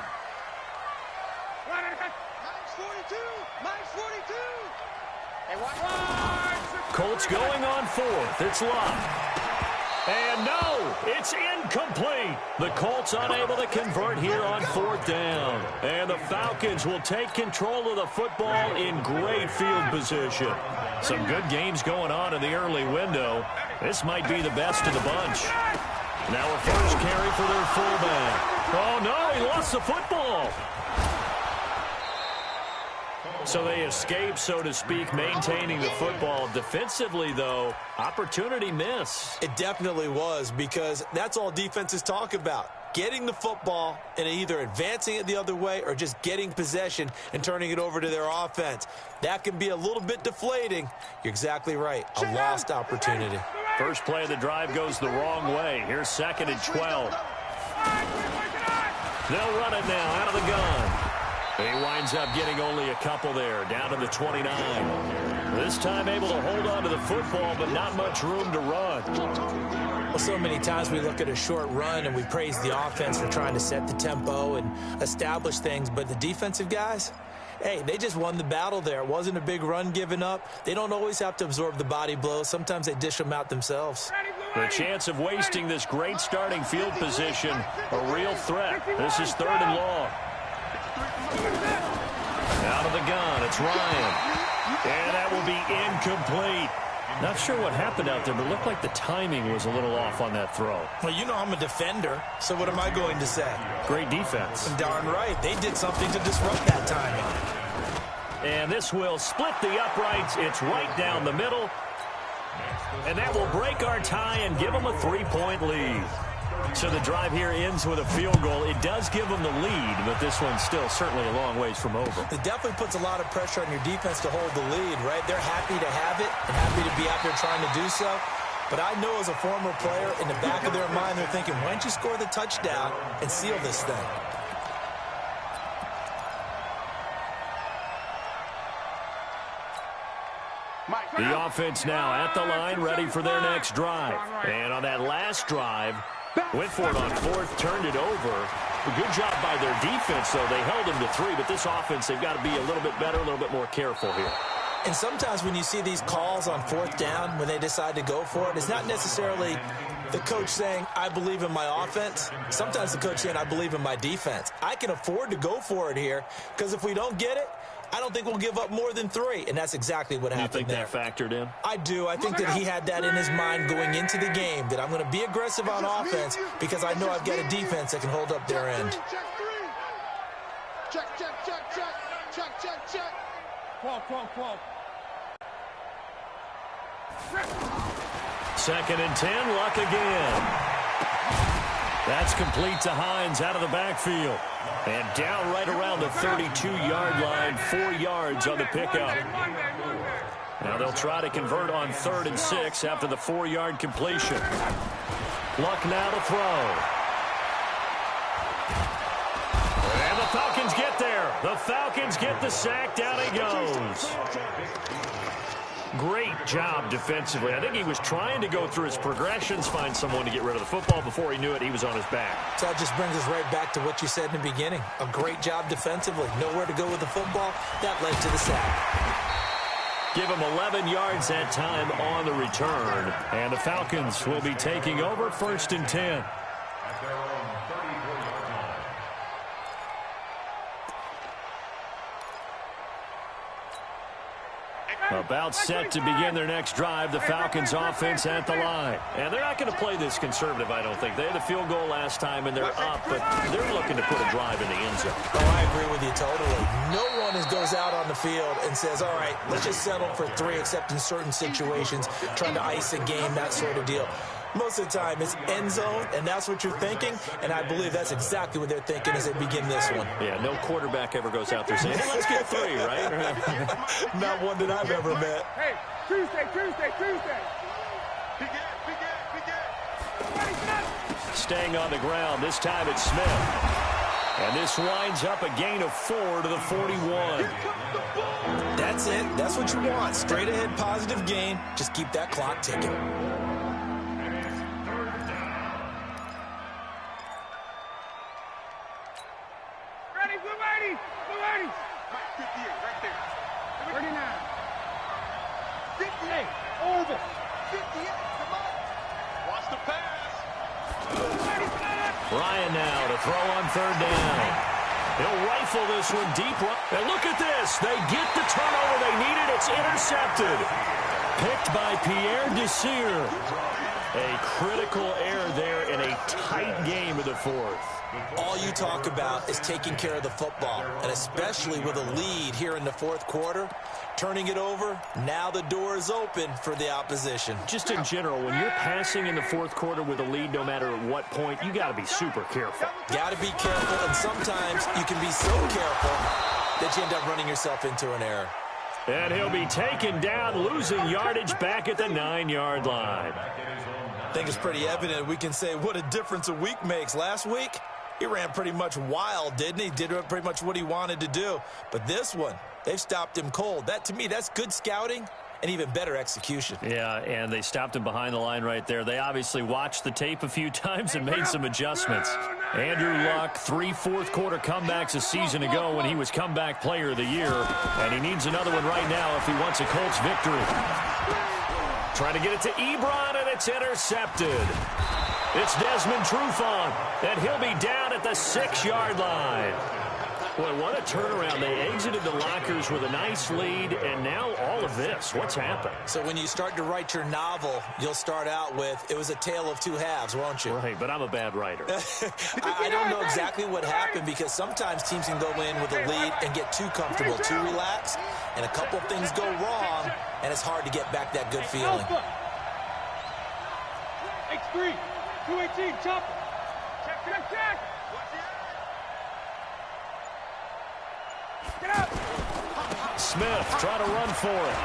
[SPEAKER 1] Colts going on 4th. It's Luck. And no, it's incomplete. The Colts unable to convert here on 4th down. And the Falcons will take control of the football in great field position. Some good games going on in the early window. This might be the best of the bunch. Now a first carry for their fullback. Oh, no, he lost the football. So they escape, so to speak, maintaining the football. Defensively, though, opportunity miss.
[SPEAKER 3] It definitely was, because that's all defenses talk about. Getting the football and either advancing it the other way or just getting possession and turning it over to their offense. That can be a little bit deflating. You're exactly right. A lost opportunity.
[SPEAKER 1] First play of the drive goes the wrong way. Here's 2nd and 12. They'll run it now out of the gun. He winds up getting only a couple there, down to the 29. This time able to hold on to the football, but not much room to run.
[SPEAKER 3] Well, so many times we look at a short run and we praise the offense for trying to set the tempo and establish things, but the defensive guys, hey, they just won the battle there. It wasn't a big run given up. They don't always have to absorb the body blows. Sometimes they dish them out themselves.
[SPEAKER 1] The chance of wasting this great starting field position, a real threat. This is 3rd and long. Out of the gun, it's Ryan. And that will be incomplete. Not sure what happened out there, but it looked like the timing was a little off on that throw.
[SPEAKER 3] Well, you know I'm a defender, so what am I going to say?
[SPEAKER 1] Great defense.
[SPEAKER 3] Darn right. They did something to disrupt that timing.
[SPEAKER 1] And this will split the uprights. It's right down the middle. And that will break our tie and give them a 3-point lead. So the drive here ends with a field goal. It does give them the lead, but this one's still certainly a long ways from over.
[SPEAKER 3] It definitely puts a lot of pressure on your defense to hold the lead, right? They're happy to have it and happy to be out there trying to do so. But I know as a former player, in the back of their mind, they're thinking, why don't you score the touchdown and seal this thing?
[SPEAKER 1] The offense now at the line, ready for their next drive. And on that last drive, went for it on 4th, turned it over. A good job by their defense, though. They held them to 3, but this offense, they've got to be a little bit better, a little bit more careful here.
[SPEAKER 3] And sometimes when you see these calls on 4th down, when they decide to go for it, it's not necessarily the coach saying, I believe in my offense. Sometimes the coach saying, I believe in my defense. I can afford to go for it here, because if we don't get it, I don't think we'll give up more than 3, and that's exactly what happened there.
[SPEAKER 1] You think that factored in?
[SPEAKER 3] I do. I think that he had that in his mind going into the game, that I'm going to be aggressive on offense because I know I've got a defense that can hold up their end.
[SPEAKER 2] Check, check, check, check, check, check, check. Qual.
[SPEAKER 1] 2nd and 10, Luck again. That's complete to Hines out of the backfield. And down right around the 32-yard line, 4 yards on the pickup. Now they'll try to convert on 3rd and 6 after the 4-yard completion. Luck now to throw. And the Falcons get there. The Falcons get the sack. Down he goes. Great job defensively. I think he was trying to go through his progressions, find someone to get rid of the football. Before he knew it, he was on his back.
[SPEAKER 3] So that just brings us right back to what you said in the beginning. A great job defensively. Nowhere to go with the football. That led to the sack.
[SPEAKER 1] Give him 11 yards that time on the return. And the Falcons will be taking over 1st and 10. About set to begin their next drive, the Falcons offense at the line. And they're not going to play this conservative, I don't think. They had a field goal last time, and they're up, but they're looking to put a drive in the end zone.
[SPEAKER 3] Oh, I agree with you totally. No one goes out on the field and says, all right, let's just settle for 3, except in certain situations, trying to ice a game, that sort of deal. Most of the time, it's end zone, and that's what you're thinking, and I believe that's exactly what they're thinking as they begin this one.
[SPEAKER 1] Yeah, no quarterback ever goes out there saying, hey, let's get 3, right?
[SPEAKER 3] Not one that I've ever met.
[SPEAKER 2] Hey, Tuesday.
[SPEAKER 1] Staying on the ground, this time it's Smith. And this winds up a gain of 4 to the 41.
[SPEAKER 3] That's it. That's what you want. Straight ahead, positive gain. Just keep that clock ticking.
[SPEAKER 2] Blue 80s. 58, right there. 39. 58, over. 58, come on. Watch the pass.
[SPEAKER 1] Ryan now to throw on 3rd down. He'll rifle this one deep. And look at this. They get the turnover they needed. It's intercepted. Picked by Pierre Desir. A critical error there in a tight game of the 4th.
[SPEAKER 3] All you talk about is taking care of the football, and especially with a lead here in the 4th quarter, turning it over, now the door is open for the opposition.
[SPEAKER 1] Just in general, when you're passing in the 4th quarter with a lead, no matter at what point, you got to be super careful.
[SPEAKER 3] Got to be careful, and sometimes you can be so careful that you end up running yourself into an error.
[SPEAKER 1] And he'll be taken down, losing yardage back at the 9-yard line.
[SPEAKER 3] I think it's pretty evident. We can say what a difference a week makes. Last week, he ran pretty much wild, didn't he? Did pretty much what he wanted to do. But this one, they've stopped him cold. That, to me, that's good scouting and even better execution.
[SPEAKER 1] Yeah, and they stopped him behind the line right there. They obviously watched the tape a few times and made some adjustments. Andrew Luck, 3 fourth-quarter comebacks a season ago when he was comeback player of the year. And he needs another one right now if he wants a Colts victory. Trying to get it to Ebron, and it's intercepted. It's Desmond Trufant, and he'll be down at the 6-yard line. Boy, what a turnaround. They exited the lockers with a nice lead, and now all of this. What's happened?
[SPEAKER 3] So when you start to write your novel, you'll start out with, it was a tale of 2 halves, won't you?
[SPEAKER 1] Right, but I'm a bad writer.
[SPEAKER 3] I don't know exactly what happened, because sometimes teams can go in with a lead and get too comfortable, too relaxed, and a couple of things go wrong, and it's hard to get back that good feeling.
[SPEAKER 2] X3, 218, chopper. Check. Get out.
[SPEAKER 1] Smith trying to run for it.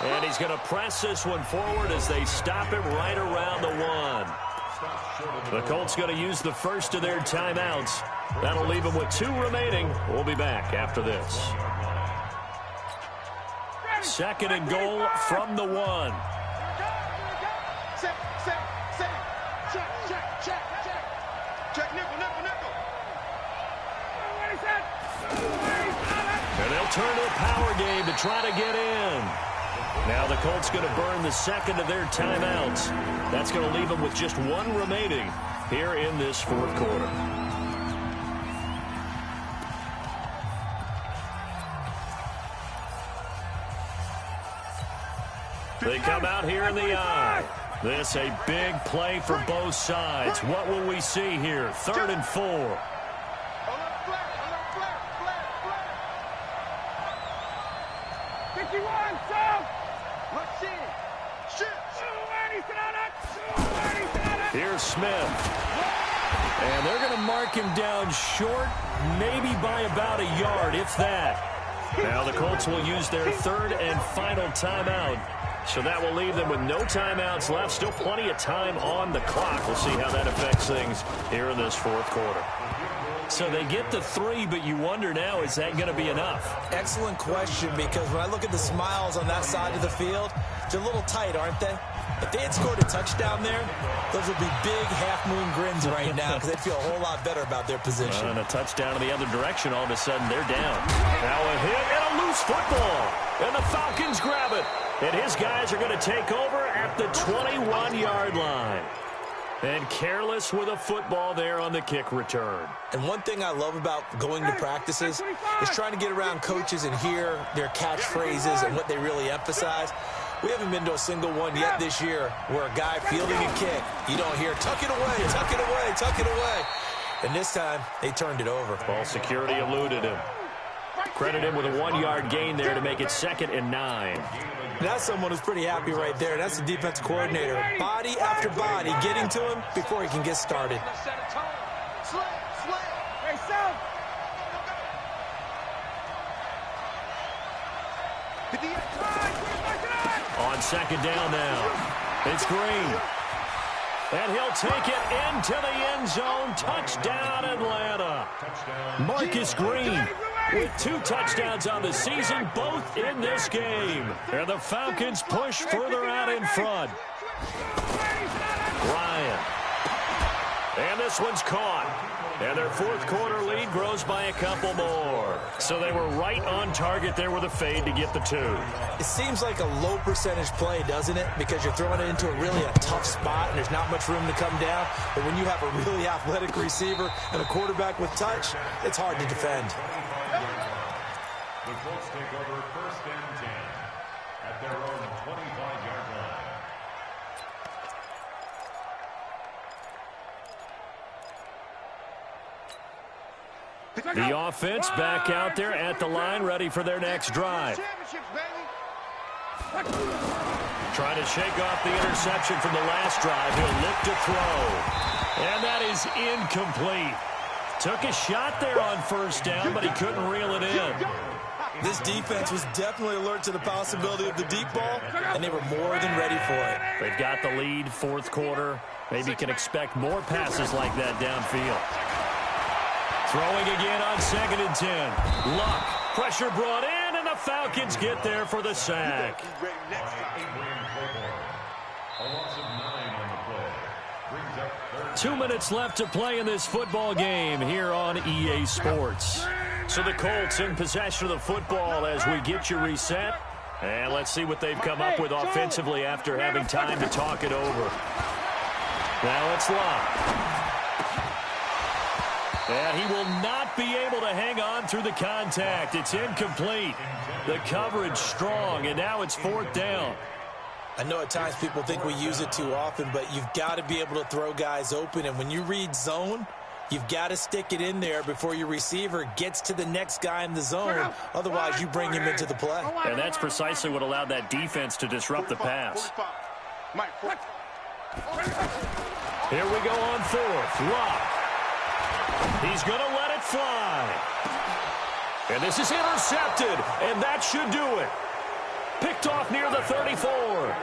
[SPEAKER 1] And he's going to press this one forward as they stop him right around the 1. The Colts going to use the first of their timeouts. That'll leave them with 2 remaining. We'll be back after this. 2nd and goal from the 1.
[SPEAKER 2] Check, nickel.
[SPEAKER 1] And they'll turn to a power game to try to get in. Now the Colts going to burn the 2nd of their timeouts. That's going to leave them with just 1 remaining here in this 4th quarter. They come out here in the eye. This a big play for both sides. What will we see here? 3rd and 4.
[SPEAKER 2] 51, south.
[SPEAKER 1] Here's Smith. And they're going to mark him down short, maybe by about a yard, if that. Now the Colts will use their 3rd and final timeout. So that will leave them with no timeouts left. Still plenty of time on the clock. We'll see how that affects things here in this 4th quarter. So they get the 3, but you wonder now, is that going to be enough?
[SPEAKER 3] Excellent question, because when I look at the smiles on that side of the field, they're a little tight, aren't they? If they had scored a touchdown there, those would be big half-moon grins right now, because they'd feel a whole lot better about their position.
[SPEAKER 1] And a touchdown in the other direction, all of a sudden they're down. Now a hit and a loose football. And the Falcons grab it. And his guys are going to take over at the 21-yard line. And careless with a football there on the kick return.
[SPEAKER 3] And one thing I love about going to practices is trying to get around coaches and hear their catchphrases and what they really emphasize. We haven't been to a single one yet this year where a guy fielding a kick, you don't hear, tuck it away, tuck it away, tuck it away. And this time, they turned it over.
[SPEAKER 1] Ball security eluded him. Credit him with a 1-yard gain there to make it 2nd and 9.
[SPEAKER 3] That's someone who's pretty happy right there. That's the defense coordinator. Body after body getting to him before he can get started.
[SPEAKER 1] On 2nd down now. It's Green. And he'll take it into the end zone. Touchdown, Atlanta. Marcus Green with 2 touchdowns on the season, both in this game. And the Falcons push further out in front. Ryan. And this one's caught. And their 4th quarter lead grows by a couple more. So they were right on target there with a fade to get the 2.
[SPEAKER 3] It seems like a low percentage play, doesn't it? Because you're throwing it into a tough spot and there's not much room to come down. But when you have a really athletic receiver and a quarterback with touch, it's hard to defend.
[SPEAKER 5] The Colts take over 1st and 10 at their own 25-yard line.
[SPEAKER 1] The offense back out there at the line, ready for their next drive. Trying to shake off the interception from the last drive. He'll look to throw. And that is incomplete. Took a shot there on 1st down, but he couldn't reel it in.
[SPEAKER 3] This defense was definitely alert to the possibility of the deep ball, and they were more than ready for it.
[SPEAKER 1] They've got the lead, 4th quarter. Maybe can expect more passes like that downfield. Throwing again on 2nd and 10. Luck. Pressure brought in, and the Falcons get there for the sack.
[SPEAKER 5] A loss of 9 on the play. Brings up 3rd.
[SPEAKER 1] 2 minutes left to play in this football game here on EA Sports. So the Colts in possession of the football as we get you reset. And let's see what they've come up with offensively after having time to talk it over. Now it's Luck. And he will not be able to hang on through the contact. It's incomplete. The coverage strong, and now it's 4th down.
[SPEAKER 3] I know at times people think we use it too often, but you've got to be able to throw guys open. And when you read zone, you've got to stick it in there before your receiver gets to the next guy in the zone. Otherwise, you bring him into the play.
[SPEAKER 1] And that's precisely what allowed that defense to disrupt the pass. Here we go on 4th. Luck. He's going to let it fly. And this is intercepted, and that should do it. Picked off near the 34.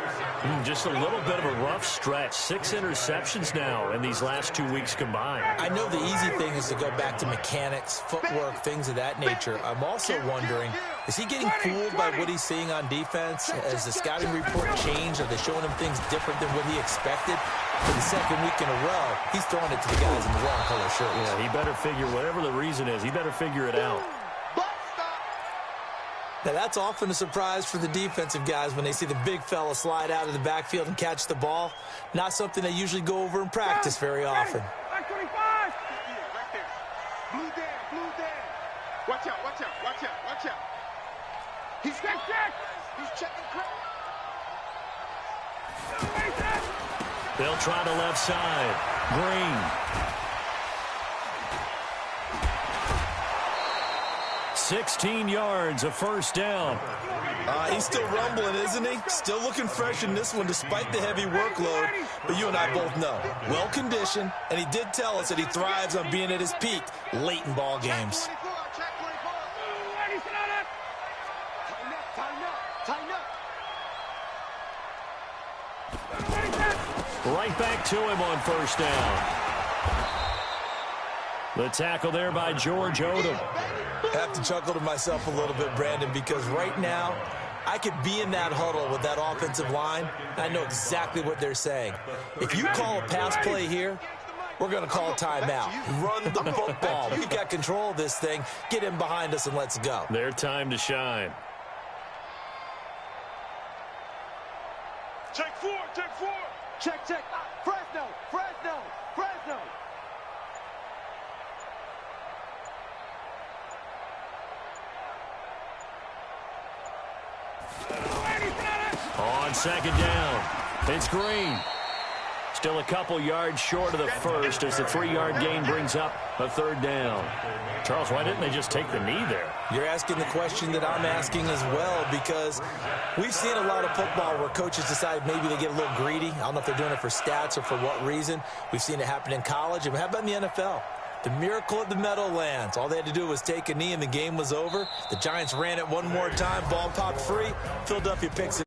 [SPEAKER 1] Just a little bit of a rough stretch. 6 interceptions now in these last 2 weeks combined.
[SPEAKER 3] I know the easy thing is to go back to mechanics, footwork, things of that nature. I'm also wondering, is he getting fooled by what he's seeing on defense? Has the scouting report changed? Are they showing him things different than what he expected? For the 2nd week in a row, he's throwing it to the guys in the wrong color shirts.
[SPEAKER 1] Yeah, he better figure, whatever the reason is, he better figure it out.
[SPEAKER 3] Now, that's often a surprise for the defensive guys when they see the big fella slide out of the backfield and catch the ball. Not something they usually go over in practice very often.
[SPEAKER 2] Right there. Blue down. Watch out. He's checking crowd.
[SPEAKER 1] They'll try the left side. Green. 16 yards, a 1st down.
[SPEAKER 3] He's still rumbling, isn't he? Still looking fresh in this one despite the heavy workload. But you and I both know, well-conditioned, and he did tell us that he thrives on being at his peak late in ball games.
[SPEAKER 1] Right back to him on 1st down. The tackle there by George Odom.
[SPEAKER 3] I have to chuckle to myself a little bit, Brandon, because right now I could be in that huddle with that offensive line. I know exactly what they're saying. If you call a pass play here, we're going to call a timeout. Run the football. We've got control of this thing. Get in behind us and let's go.
[SPEAKER 1] Their time to shine.
[SPEAKER 2] Check 4. Check. Fresno.
[SPEAKER 1] On second down, it's Green. Still a couple yards short of the first as the 3-yard gain brings up a third down.
[SPEAKER 2] Charles, why didn't they just take the knee there?
[SPEAKER 3] You're asking the question that I'm asking as well, because we've seen a lot of football where coaches decide maybe they get a little greedy. I don't know if they're doing it for stats or for what reason. We've seen it happen in college. And how about in the NFL? The miracle at the Meadowlands. All they had to do was take a knee and the game was over. The Giants ran it one more time. Ball popped free. Philadelphia picks it.